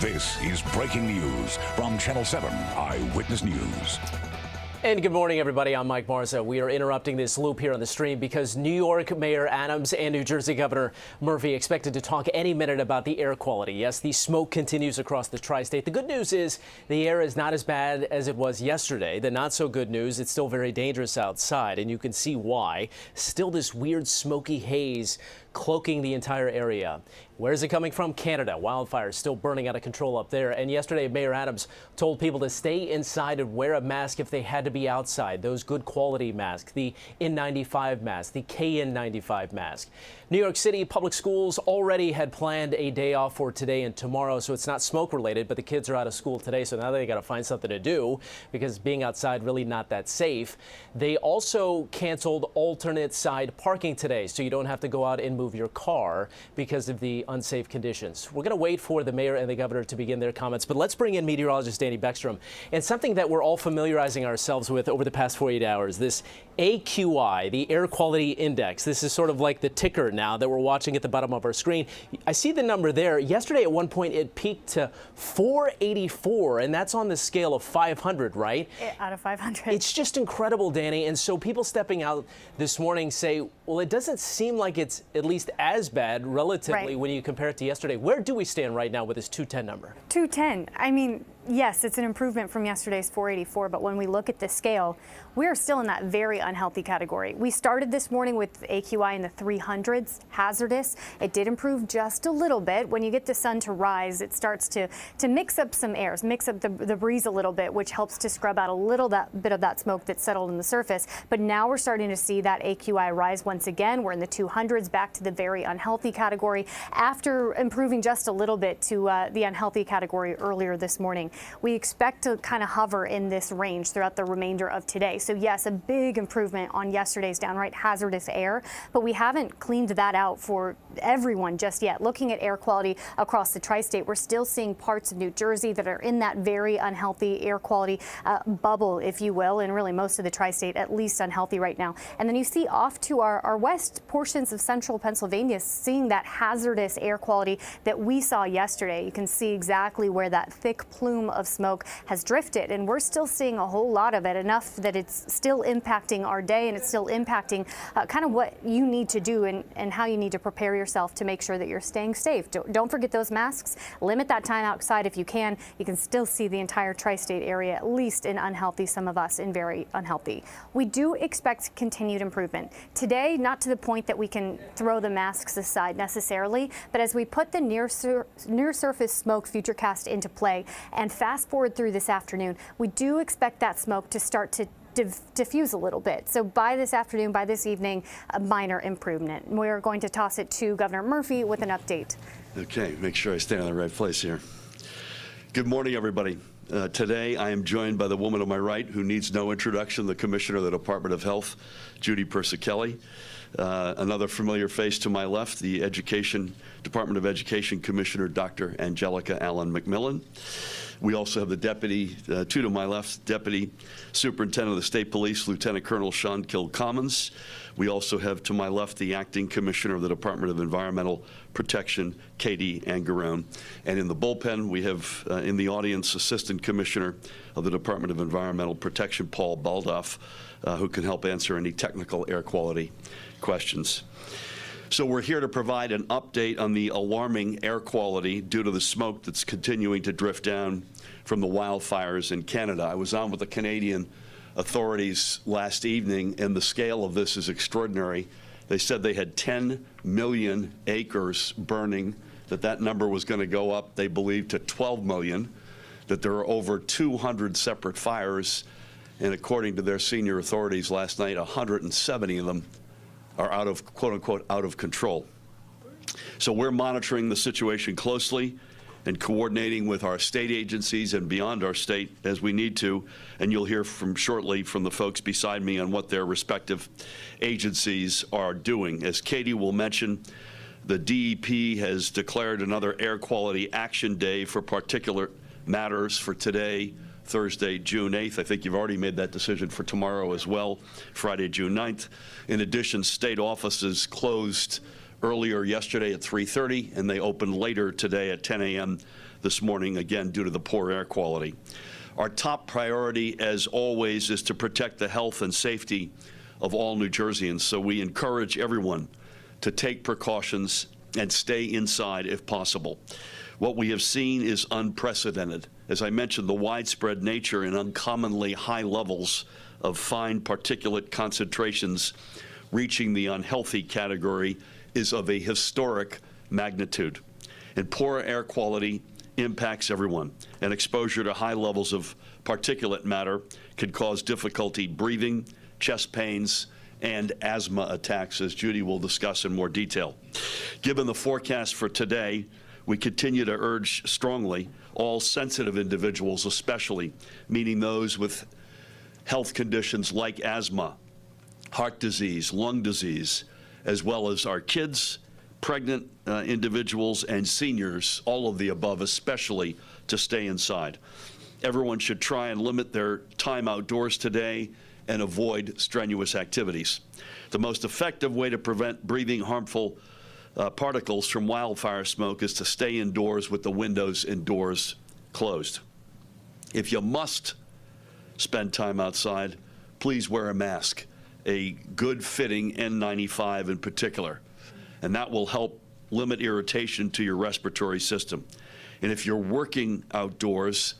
This is breaking news from Channel 7 Eyewitness News. And good morning, everybody. I'm Mike Marza. We are interrupting this loop here on the stream because New York Mayor Adams and New Jersey Governor Murphy expected to talk any minute about the air quality. Yes, the smoke continues across the tri-state. The good news is the air is not as bad as it was yesterday. The not so good news, it's still very dangerous outside, and you can see why. Still this weird smoky haze cloaking the entire area. Where is it coming from? Canada. Wildfires still burning out of control up there. And yesterday, Mayor Adams told people to stay inside and wear a mask if they had to be outside. Those good quality masks, the N95 mask, the KN95 mask. New York City public schools already had planned a day off for today and tomorrow, so it's not smoke related, but the kids are out of school today, so now they got to find something to do because being outside really not that safe. They also canceled alternate side parking today, so you don't have to go out and move your car because of the unsafe conditions. We're going to wait for the mayor and the governor to begin their comments, but let's bring in meteorologist Danny Beckstrom and something that we're all familiarizing ourselves ourselves with over the past 48 hours. This AQI, the Air Quality Index. This is sort of like the ticker now that we're watching at the bottom of our screen. I see the number there. Yesterday at one point it peaked to 484, and that's on the scale of 500, right? Out of 500. It's just incredible, Danny. And so people stepping out this morning say, well, it doesn't seem like it's at least as bad relatively when you compare it to yesterday. Where do we stand right now with this 210 number? 210. I mean, yes, it's an improvement from yesterday's 484, but when we look at the scale, we're still in that very unhealthy category. We started this morning with AQI in the 300s, hazardous. It did improve just a little bit. When you get the sun to rise, it starts to mix up some airs, mix up the breeze a little bit, which helps to scrub out a little bit of that smoke that's settled in the surface. But now we're starting to see that AQI rise once again. We're in the 200s, back to the very unhealthy category after improving just a little bit to the unhealthy category earlier this morning. We expect to kind of hover in this range throughout the remainder of today. So yes, a big improvement on yesterday's downright hazardous air, but we haven't cleaned that out for everyone just yet. Looking at air quality across the tri-state, we're still seeing parts of New Jersey that are in that very unhealthy air quality bubble, if you will, and really most of the tri-state at least unhealthy right now. And then you see off to our west portions of central Pennsylvania seeing that hazardous air quality that we saw yesterday. You can see exactly where that thick plume of smoke has drifted, and we're still seeing a whole lot of it, enough that it's still impacting our day, and it's still impacting kind of what you need to do and how you need to prepare yourself to make sure that you're staying safe. Don't forget those masks. Limit that time outside if you can. You can still see the entire tri-state area, at least in unhealthy, some of us in very unhealthy. We do expect continued improvement. Today, not to the point that we can throw the masks aside necessarily, but as we put the near surface smoke futurecast into play and fast forward through this afternoon, we do expect that smoke to start to diffuse a little bit. So by this afternoon, by this evening, a minor improvement. We're going to toss it to Governor Murphy with an update. Okay, make sure I stay in the right place here. Good morning, everybody. Today, I am joined by the woman on my right, who needs no introduction, the Commissioner of the Department of Health, Judy Persicelli. Another familiar face to my left, the Department of Education Commissioner, Dr. Angelica Allen McMillan. We also have the deputy, two to my left, Deputy Superintendent of the State Police, Lieutenant Colonel Sean Kilcommons. We also have to my left the Acting Commissioner of the Department of Environmental Protection, Katie Angarone. And in the bullpen, we have in the audience Assistant Commissioner of the Department of Environmental Protection, Paul Baldoff, who can help answer any technical air quality questions. So we're here to provide an update on the alarming air quality due to the smoke that's continuing to drift down from the wildfires in Canada. I was on with the Canadian authorities last evening, and the scale of this is extraordinary. They said they had 10 million acres burning, that number was going to go up, they believe, to 12 million, that there are over 200 separate fires, and according to their senior authorities last night, 170 of them are out of, quote unquote, out of control. So we're monitoring the situation closely and coordinating with our state agencies and beyond our state as we need to, and you'll hear shortly from the folks beside me on what their respective agencies are doing. As Katie will mention, the DEP has declared another Air Quality Action Day for particulate matters for today, Thursday, June 8th. I think you've already made that decision for tomorrow as well, Friday, June 9th. In addition, state offices closed earlier yesterday at 3:30, and they opened later today at 10 a.m. this morning, again, due to the poor air quality. Our top priority, as always, is to protect the health and safety of all New Jerseyans, so we encourage everyone to take precautions and stay inside if possible. What we have seen is unprecedented. As I mentioned, the widespread nature and uncommonly high levels of fine particulate concentrations reaching the unhealthy category is of a historic magnitude. And poor air quality impacts everyone, and exposure to high levels of particulate matter can cause difficulty breathing, chest pains, and asthma attacks, as Judy will discuss in more detail. Given the forecast for today, we continue to urge strongly all sensitive individuals, especially, meaning those with health conditions like asthma, heart disease, lung disease, as well as our kids, pregnant individuals, and seniors, all of the above, especially, to stay inside. Everyone should try and limit their time outdoors today and avoid strenuous activities. The most effective way to prevent breathing harmful particles from wildfire smoke is to stay indoors with the windows and doors closed. If you must spend time outside, please wear a mask, a good-fitting N95 in particular, and that will help limit irritation to your respiratory system. And if you're working outdoors,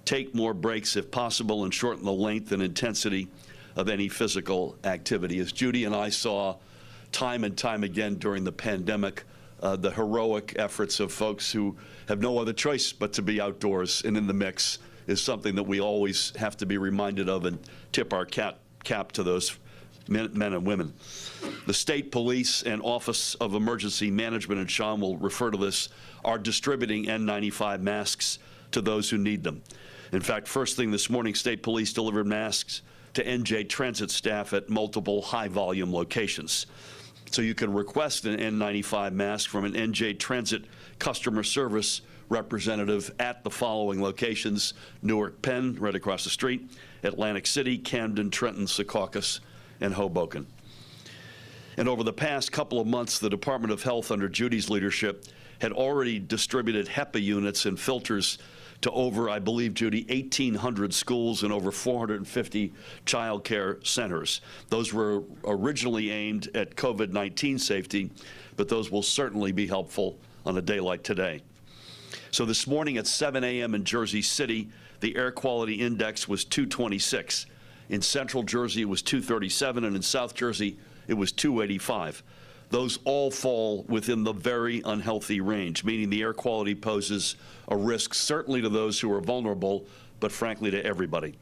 take more breaks if possible and shorten the length and intensity of any physical activity. As Judy and I saw time and time again during the pandemic, the heroic efforts of folks who have no other choice but to be outdoors and in the mix is something that we always have to be reminded of and tip our cap to those men and women. The state police and Office of Emergency Management, and Sean will refer to this, are distributing N95 masks to those who need them. In fact, first thing this morning, state police delivered masks to NJ Transit staff at multiple high-volume locations. So you can request an N95 mask from an NJ Transit customer service representative at the following locations: Newark Penn, right across the street, Atlantic City, Camden, Trenton, Secaucus, and Hoboken. And over the past couple of months, the Department of Health, under Judy's leadership, had already distributed HEPA units and filters to over, I believe, Judy, 1,800 schools and over 450 child care centers. Those were originally aimed at COVID-19 safety, but those will certainly be helpful on a day like today. So this morning at 7 a.m. in Jersey City, the air quality index was 226. In Central Jersey, it was 237, and in South Jersey, it was 285. Those all fall within the very unhealthy range, meaning the air quality poses a risk certainly to those who are vulnerable, but frankly to everybody.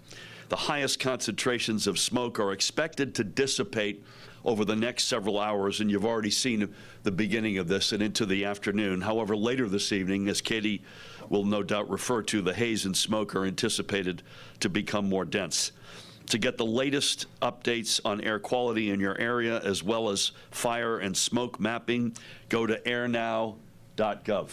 The highest concentrations of smoke are expected to dissipate over the next several hours, and you've already seen the beginning of this and into the afternoon. However, later this evening, as Katie will no doubt refer to, the haze and smoke are anticipated to become more dense. To get the latest updates on air quality in your area, as well as fire and smoke mapping, go to airnow.gov.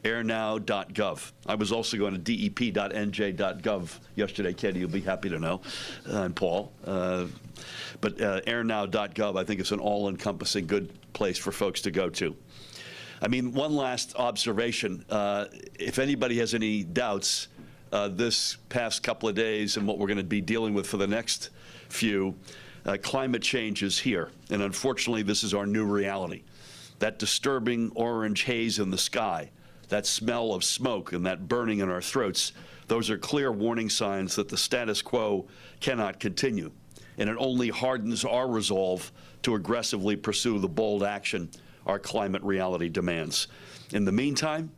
airnow.gov. I was also going to dep.nj.gov yesterday, Katie, you'll be happy to know, and Paul. But airnow.gov, I think, is an all-encompassing good place for folks to go to. I mean, one last observation. If anybody has any doubts, this past couple of days and what we're going to be dealing with for the next few, climate change is here. And unfortunately, this is our new reality. That disturbing orange haze in the sky, that smell of smoke and that burning in our throats, those are clear warning signs that the status quo cannot continue. And it only hardens our resolve to aggressively pursue the bold action our climate reality demands. In the meantime,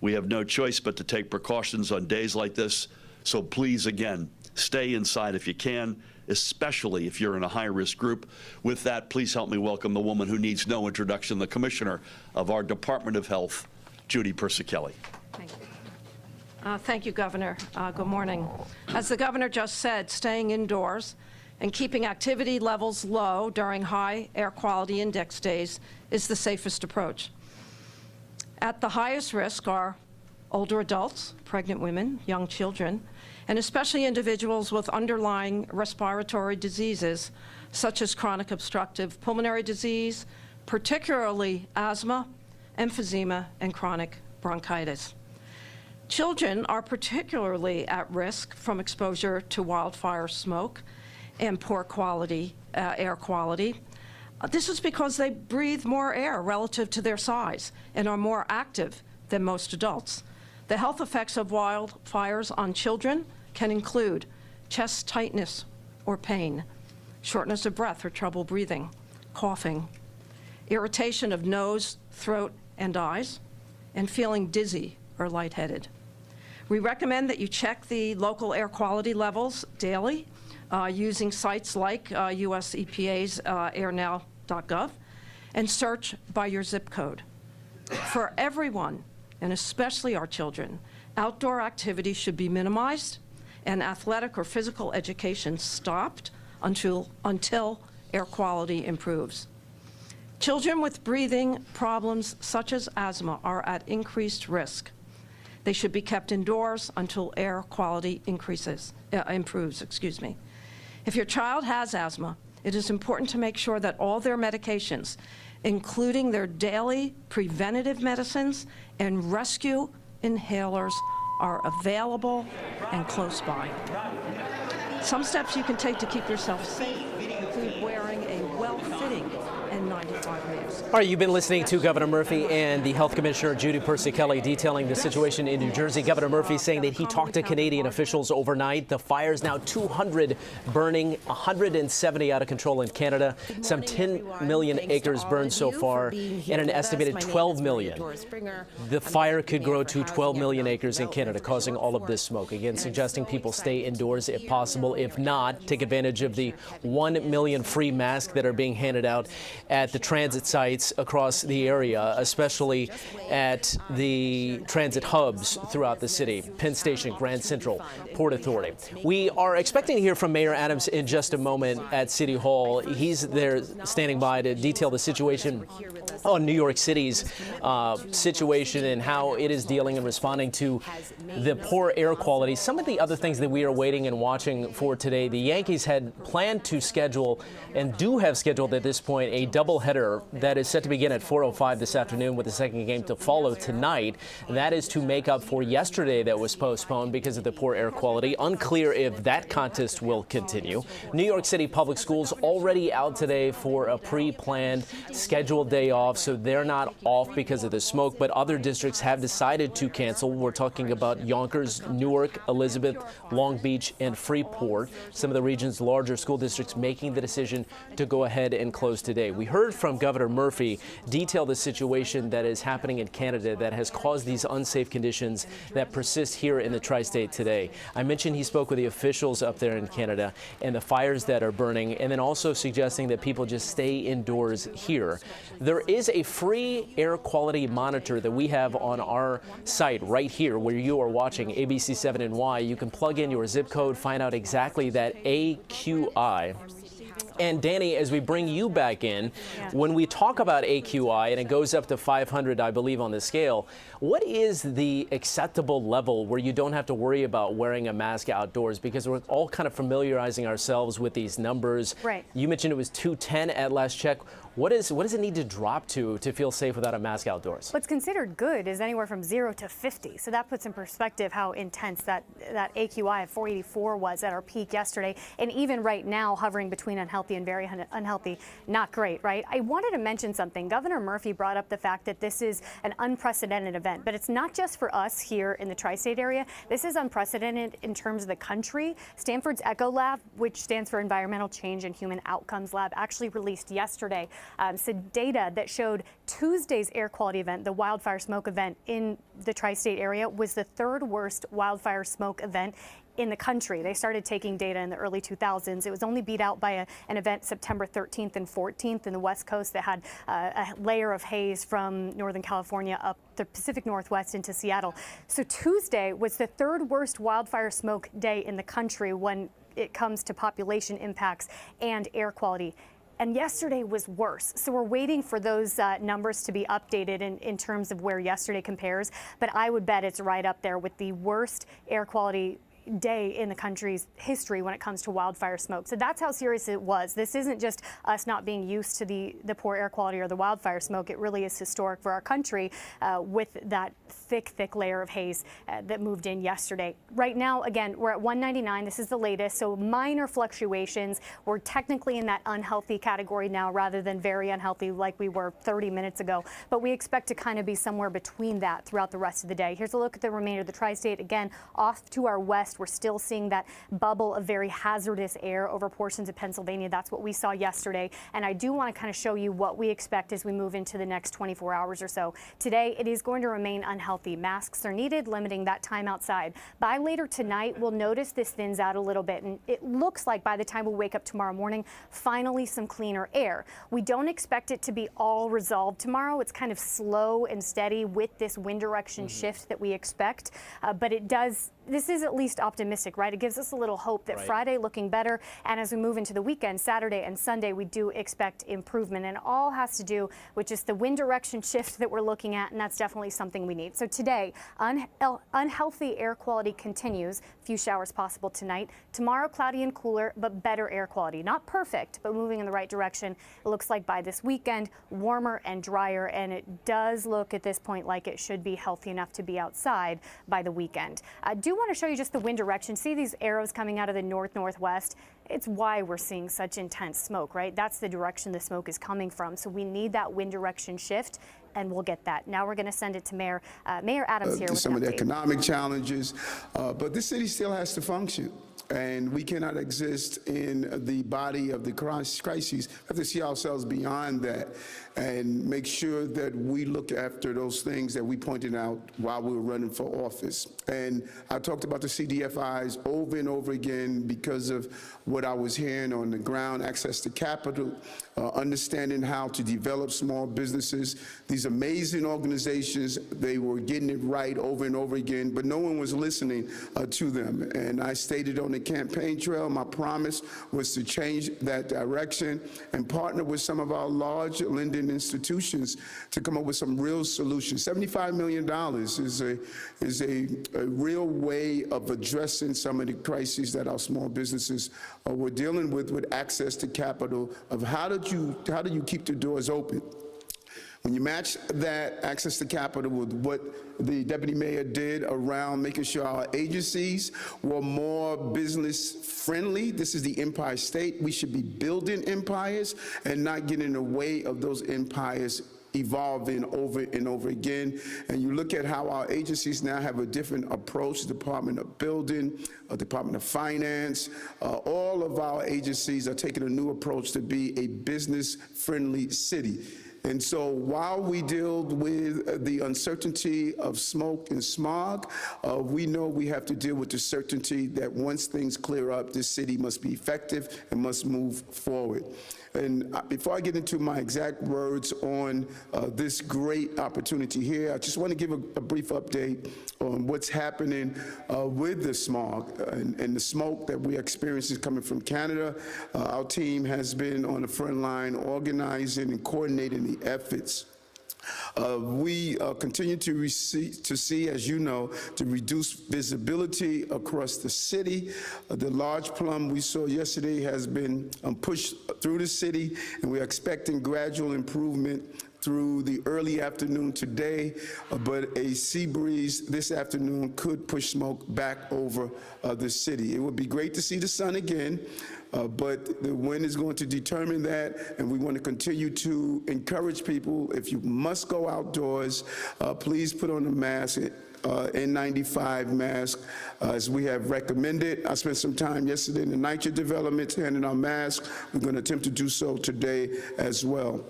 we have no choice but to take precautions on days like this. So please, again, stay inside if you can, especially if you're in a high-risk group. With that, please help me welcome the woman who needs no introduction, the Commissioner of our Department of Health, Judy Persichilli. Thank you. Thank you, Governor. Good morning. As the Governor just said, staying indoors and keeping activity levels low during high air quality index days is the safest approach. At the highest risk are older adults, pregnant women, young children, and especially individuals with underlying respiratory diseases such as chronic obstructive pulmonary disease, particularly asthma, emphysema, and chronic bronchitis. Children are particularly at risk from exposure to wildfire smoke and poor quality air quality. This is because they breathe more air relative to their size and are more active than most adults. The health effects of wildfires on children can include chest tightness or pain, shortness of breath or trouble breathing, coughing, irritation of nose, throat, and eyes, and feeling dizzy or lightheaded. We recommend that you check the local air quality levels daily using sites like US EPA's airnow.gov and search by your zip code. For everyone, and especially our children, outdoor activity should be minimized and athletic or physical education stopped until air quality improves. Children with breathing problems such as asthma are at increased risk. They should be kept indoors until air quality improves. If your child has asthma, it is important to make sure that all their medications, including their daily preventative medicines and rescue inhalers, are available and close by. Some steps you can take to keep yourself safe include wearing a well-fitting N95 mask. All right, you've been listening to Governor Murphy and the Health Commissioner Judy Persichilli detailing the situation in New Jersey. Governor Murphy saying that he talked to Canadian officials overnight. The fire's now 200 burning, 170 out of control in Canada. Some 10 million acres burned so far, and an estimated 12 million. The fire could grow to 12 million acres in Canada, causing all of this smoke. Again, suggesting people stay indoors if possible. If not, take advantage of the 1 million free masks that are being handed out at the transit sites across the area, especially at the transit hubs throughout the city, Penn Station, Grand Central, Port Authority. We are expecting to hear from Mayor Adams in just a moment at City Hall. He's there standing by to detail the situation on New York City's situation and how it is dealing and responding to the poor air quality. Some of the other things that we are waiting and watching for today, the Yankees had planned to schedule and do have scheduled at this point a doubleheader that is set to begin at 4:05 this afternoon with the second game to follow tonight. That is to make up for yesterday that was postponed because of the poor air quality. Unclear if that contest will continue. New York City Public Schools already out today for a pre-planned scheduled day off, so they're not off because of the smoke, but other districts have decided to cancel. We're talking about Yonkers, Newark, Elizabeth, Long Beach, and Freeport. Some of the region's larger school districts making the decision to go ahead and close today. We heard from Governor Murphy detail the situation that is happening in Canada that has caused these unsafe conditions that persist here in the tri-state today. I mentioned he spoke with the officials up there in Canada and the fires that are burning, and then also suggesting that people just stay indoors here. There is a free air quality monitor that we have on our site right here where you are watching ABC7NY. You can plug in your zip code, find out exactly that AQI. And Danny, as we bring you back in, when we talk about AQI and it goes up to 500, I believe, on the scale, what is the acceptable level where you don't have to worry about wearing a mask outdoors? Because we're all kind of familiarizing ourselves with these numbers. Right. You mentioned it was 210 at last check. What does it need to drop to feel safe without a mask outdoors? What's considered good is anywhere from 0 to 50. So that puts in perspective how intense that AQI of 484 was at our peak yesterday. And even right now, hovering between unhealthy and very unhealthy, not great, right? I wanted to mention something. Governor Murphy brought up the fact that this is an unprecedented event, but it's not just for us here in the tri-state area. This is unprecedented in terms of the country. Stanford's ECHO Lab, which stands for Environmental Change and Human Outcomes Lab, actually released yesterday some data that showed Tuesday's air quality event, the wildfire smoke event in the tri-state area, was the third worst wildfire smoke event in the country. They started taking data in the early 2000s. It was only beat out by an event September 13th and 14th in the West Coast that had a layer of haze from Northern California up the Pacific Northwest into Seattle. So Tuesday was the third worst wildfire smoke day in the country when it comes to population impacts and air quality. And yesterday was worse. So we're waiting for those numbers to be updated in terms of where yesterday compares. But I would bet it's right up there with the worst air quality day in the country's history when it comes to wildfire smoke. So that's how serious it was. This isn't just us not being used to the poor air quality or the wildfire smoke. It really is historic for our country with that thick layer of haze that moved in yesterday. Right now, again, we're at 199. This is the latest, so minor fluctuations. We're technically in that unhealthy category now rather than very unhealthy like we were 30 minutes ago. But we expect to kind of be somewhere between that throughout the rest of the day. Here's a look at the remainder of the tri-state. Again, off to our west, we're still seeing that bubble of very hazardous air over portions of Pennsylvania. That's what we saw yesterday. And I do want to kind of show you what we expect as we move into the next 24 hours or so. Today, it is going to remain unhealthy. Masks are needed, limiting that time outside. By later tonight, we'll notice this thins out a little bit. And it looks like by the time we wake up tomorrow morning, finally some cleaner air. We don't expect it to be all resolved tomorrow. It's kind of slow and steady with this wind direction shift that we expect. But it does this is at least optimistic, right? It gives us a little hope that Right. Friday looking better, and as we move into the weekend, Saturday and Sunday, we do expect improvement, and it all has to do with just the wind direction shift that we're looking at, and that's definitely something we need. So today, unhealthy air quality continues. A few showers possible tonight. Tomorrow, cloudy and cooler, but better air quality. Not perfect, but moving in the right direction. It looks like by this weekend, warmer and drier, and it does look at this point like it should be healthy enough to be outside by the weekend. I do want to show you just the wind direction. See these arrows coming out of the north-northwest? It's why we're seeing such intense smoke, right? That's the direction the smoke is coming from. So we need that wind direction shift, and we'll get that. Now we're going to send it to Mayor Adams here with some an of the update. economic challenges, but the city still has to function. And we cannot exist in the body of the crises. We have to see ourselves beyond that and make sure that we look after those things that we pointed out while we were running for office. And I talked about the CDFIs over and over again because of what I was hearing on the ground, access to capital, understanding how to develop small businesses. These amazing organizations, they were getting it right over and over again, but no one was listening to them. And I stated on the campaign trail, my promise was to change that direction and partner with some of our large lending institutions to come up with some real solutions. $75 million is a real way of addressing some of the crises that our small businesses were dealing with access to capital, of how do you keep the doors open? When you match that access to capital with what the deputy mayor did around making sure our agencies were more business friendly, this is the empire state. We should be building empires and not getting in the way of those empires evolving over and over again. And you look at how our agencies now have a different approach, Department of Building, Department of Finance, all of our agencies are taking a new approach to be a business-friendly city. And so while we deal with the uncertainty of smoke and smog, we know we have to deal with the certainty that once things clear up, this city must be effective and must move forward. And before I get into my exact words on this great opportunity here, I just want to give a brief update on what's happening with the smog and the smoke that we experience is coming from Canada. Our team has been on the front line organizing and coordinating the efforts. We continue to see, as you know, to reduce visibility across the city. The large plum we saw yesterday has been pushed through the city, and we're expecting gradual improvement through the early afternoon today, but a sea breeze this afternoon could push smoke back over the city. It would be great to see the sun again, but the wind is going to determine that, and we want to continue to encourage people, if you must go outdoors, please put on a mask, N95 mask, as we have recommended. I spent some time yesterday in the nitrogen development handing out masks. We're going to attempt to do so today as well.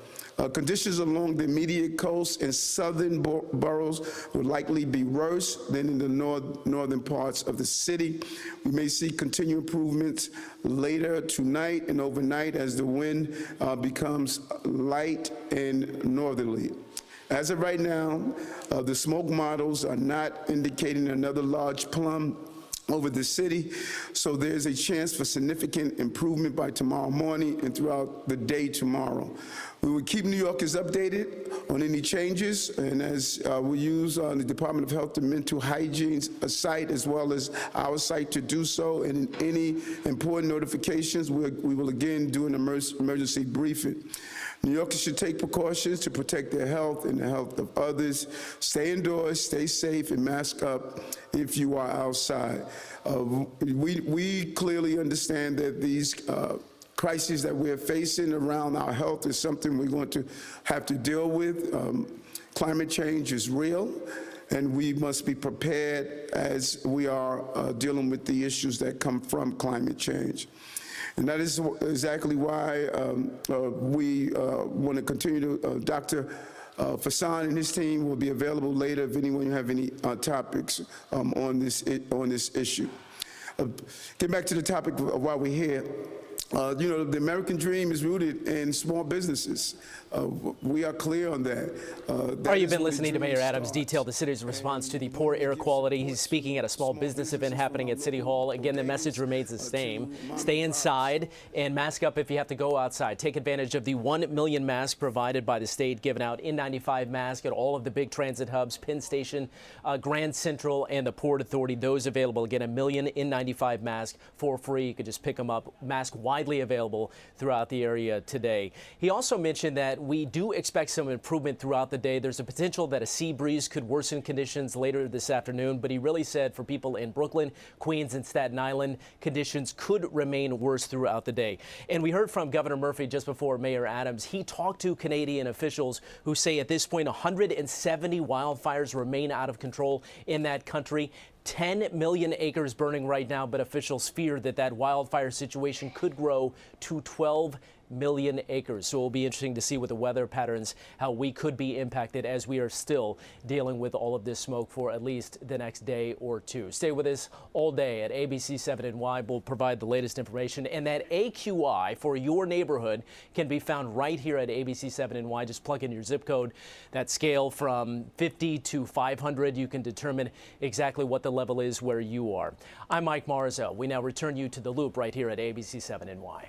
Conditions along the immediate coast and southern boroughs will likely be worse than in the northern parts of the city. We may see continued improvements later tonight and overnight as the wind becomes light and northerly. As of right now, the smoke models are not indicating another large plum over the city, so there's a chance for significant improvement by tomorrow morning and throughout the day tomorrow. We will keep New Yorkers updated on any changes, and as we use the Department of Health and Mental Hygiene site as well as our site to do so, and in any important notifications, we will again do an emergency briefing. New Yorkers should take precautions to protect their health and the health of others. Stay indoors, stay safe, and mask up if you are outside. We clearly understand that these crises that we're facing around our health is something we're going to have to deal with. Climate change is real, and we must be prepared as we are dealing with the issues that come from climate change. And that is exactly why we want to continue to, Dr. Fassan and his team will be available later if anyone have any topics on this issue. Get back to the topic of why we're here. You know, the American dream is rooted in small businesses. We are clear on that. You've been listening to Mayor Adams detail the city's response to the poor air quality. He's speaking at a small business event happening at City Hall. Again, the message remains the same. Stay inside and mask up if you have to go outside. Take advantage of the 1 million masks provided by the state, giving out N95 masks at all of the big transit hubs, Penn Station, Grand Central, and the Port Authority. Those available. Again, 1 million N95 masks for free. You could just pick them up. Mask widely available throughout the area today. He also mentioned that we do expect some improvement throughout the day. There's a potential that a sea breeze could worsen conditions later this afternoon, but he really said for people in Brooklyn, Queens, and Staten Island, conditions could remain worse throughout the day. And we heard from Governor Murphy just before Mayor Adams. He talked to Canadian officials who say at this point 170 wildfires remain out of control in that country. 10 million acres burning right now, but officials fear that that wildfire situation could grow to 12 million acres. So it'll be interesting to see with the weather patterns how we could be impacted as we are still dealing with all of this smoke for at least the next day or two. Stay with us all day at ABC7NY. We'll provide the latest information, and that AQI for your neighborhood can be found right here at ABC7NY. Just plug in your zip code. That scale from 50 to 500. You can determine exactly what the level is where you are. I'm Mike Marzo. We now return you to the Loop right here at ABC7NY.